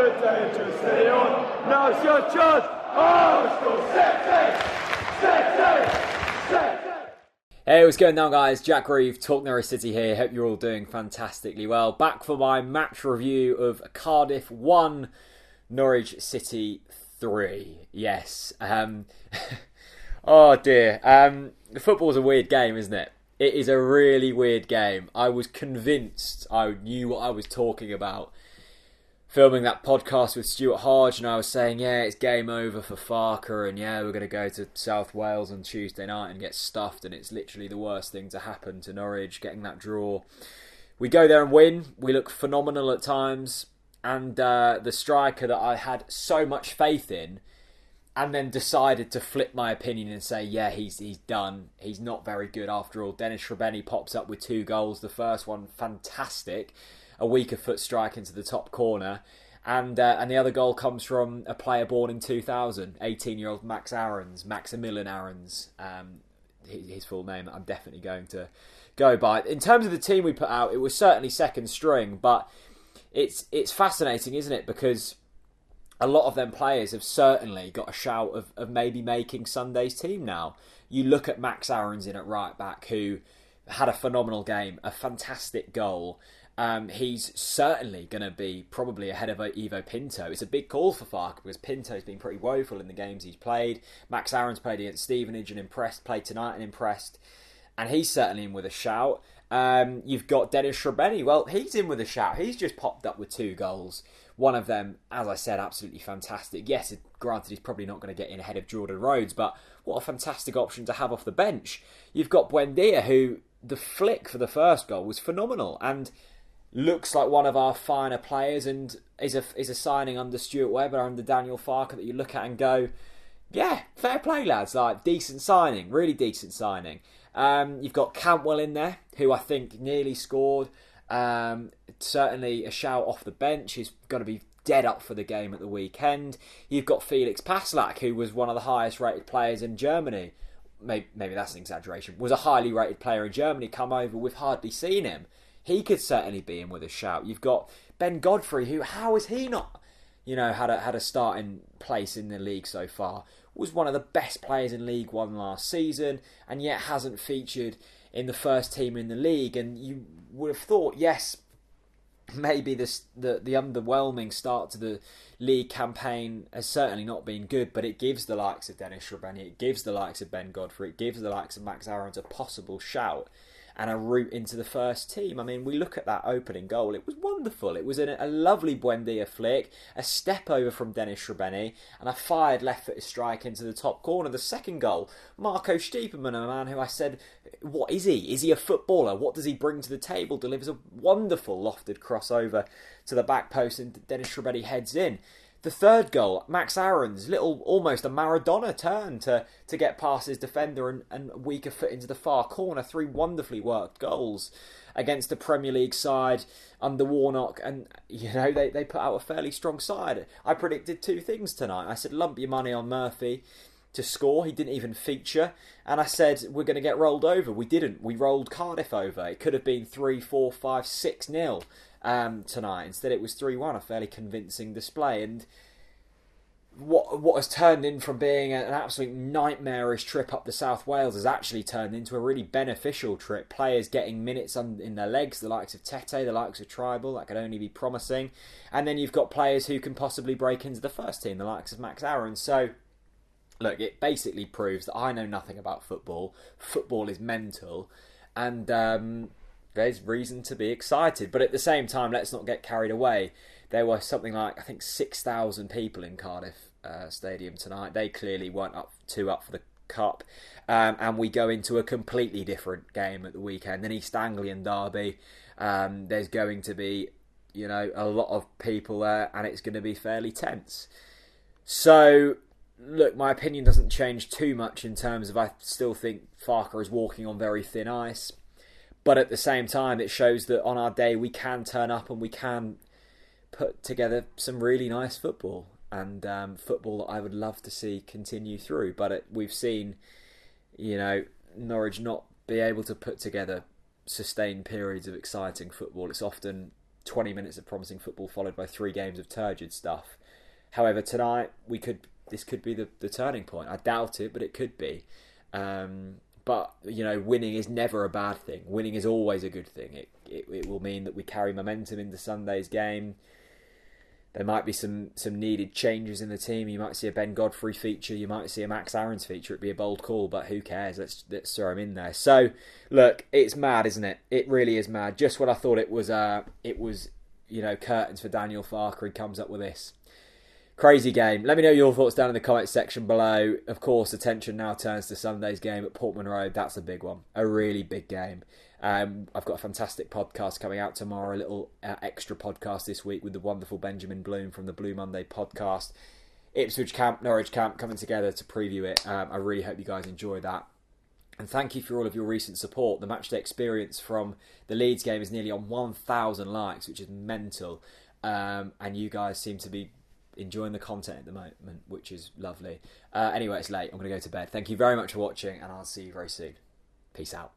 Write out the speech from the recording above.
good day to stay on. Now's your chance. Hey, what's going on, guys? Jack Reeve, TalkNorwichCity here. Hope you're all doing fantastically well. Back for my match review of Cardiff 1, Norwich City 3. Yes. Oh dear. Football's a weird game, isn't it? It is a really weird game. I was convinced I knew what I was talking about filming that podcast with Stuart Hodge, and I was saying, yeah, it's game over for Farker, and yeah, we're going to go to South Wales on Tuesday night and get stuffed, and it's literally the worst thing to happen to Norwich, getting that draw. We go there and win. We look phenomenal at times, and the striker that I had so much faith in, and then decided to flip my opinion and say, yeah, he's done. He's not very good after all. Dennis Srbeny pops up with 2 goals. The first one, fantastic. A weaker foot strike into the top corner. And the other goal comes from a player born in 2000, 18-year-old Maximilian Ahrens. His full name that I'm definitely going to go by. In terms of the team we put out, it was certainly second string, but it's fascinating, isn't it? Because a lot of them players have certainly got a shout of maybe making Sunday's team now. You look at Max Ahrens in at right back, who had a phenomenal game, a fantastic goal. He's certainly going to be probably ahead of Ivo Pinto. It's a big call for Farke because Pinto's been pretty woeful in the games he's played. Max Ahrens played against Stevenage and impressed, played tonight and impressed. And he's certainly in with a shout. You've got Dennis Srbeny. Well, he's in with a shout. He's just popped up with 2 goals. One of them, as I said, absolutely fantastic. Yes, granted, he's probably not going to get in ahead of Jordan Rhodes, but what a fantastic option to have off the bench. You've got Buendia, who the flick for the first goal was phenomenal and looks like one of our finer players, and is a signing under Stuart Webber, under Daniel Farke, that you look at and go, yeah, fair play, lads. Like, decent signing, really decent signing. You've got Cantwell in there, who I think nearly scored. Certainly a shout off the bench. He's got to be dead up for the game at the weekend. You've got Felix Paslak, who was one of the highest rated players in Germany. Maybe that's an exaggeration. Was a highly rated player in Germany, come over, we've hardly seen him. He could certainly be in with a shout. You've got Ben Godfrey, who, how has he not, had a starting place in the league so far? Was one of the best players in League One last season, and yet hasn't featured in the first team in the league. And you would have thought, yes, maybe the underwhelming start to the league campaign has certainly not been good, but it gives the likes of Dennis Srbeny, it gives the likes of Ben Godfrey, it gives the likes of Max Ahrens a possible shout and a route into the first team. I mean, we look at that opening goal. It was wonderful. It was a lovely Buendia flick, a step over from Dennis Srbeny, and a fired left-footed strike into the top corner. The second goal, Marco Stiepermann, a man who I said, what is he? Is he a footballer? What does he bring to the table? Delivers a wonderful lofted crossover to the back post, and Dennis Srbeny heads in. The third goal, Max Ahrens, almost a Maradona turn to get past his defender and weaker foot into the far corner. 3 wonderfully worked goals against the Premier League side under Warnock, and they put out a fairly strong side. I predicted 2 things tonight. I said lump your money on Murphy to score. He didn't even feature, and I said we're going to get rolled over. We didn't. We rolled Cardiff over. It could have been 3, 4, 5, 6-0. Tonight. Instead it was 3-1, a fairly convincing display, and what has turned in from being an absolute nightmarish trip up to South Wales has actually turned into a really beneficial trip. Players getting minutes in their legs, the likes of Tete, the likes of Tribal, that could only be promising, and then you've got players who can possibly break into the first team, the likes of Max Ahrens. So look, it basically proves that I know nothing about football. Football is mental, and there's reason to be excited. But at the same time, let's not get carried away. There were something like, I think, 6,000 people in Cardiff Stadium tonight. They clearly weren't up for the Cup. And we go into a completely different game at the weekend. An East Anglian derby. There's going to be, a lot of people there, and it's going to be fairly tense. So, look, my opinion doesn't change too much in terms of I still think Farke is walking on very thin ice. But at the same time, it shows that on our day we can turn up and we can put together some really nice football. And football that I would love to see continue through. But we've seen, Norwich not be able to put together sustained periods of exciting football. It's often 20 minutes of promising football followed by 3 games of turgid stuff. However, tonight this could be the turning point. I doubt it, but it could be. But, you know, winning is never a bad thing. Winning is always a good thing. It will mean that we carry momentum into Sunday's game. There might be some needed changes in the team. You might see a Ben Godfrey feature. You might see a Max Aarons feature. It'd be a bold call, but who cares? Let's throw him in there. So, look, it's mad, isn't it? It really is mad. Just when I thought it was, you know, curtains for Daniel Farker, he comes up with this. Crazy game. Let me know your thoughts down in the comments section below. Of course, attention now turns to Sunday's game at Portman Road. That's a big one. A really big game. I've got a fantastic podcast coming out tomorrow. A little extra podcast this week with the wonderful Benjamin Bloom from the Blue Monday podcast. Ipswich camp, Norwich camp coming together to preview it. I really hope you guys enjoy that. And thank you for all of your recent support. The matchday experience from the Leeds game is nearly on 1,000 likes, which is mental. And you guys seem to be enjoying the content at the moment, which is lovely. Anyway, it's late. I'm going to go to bed. Thank you very much for watching, and I'll see you very soon. Peace out.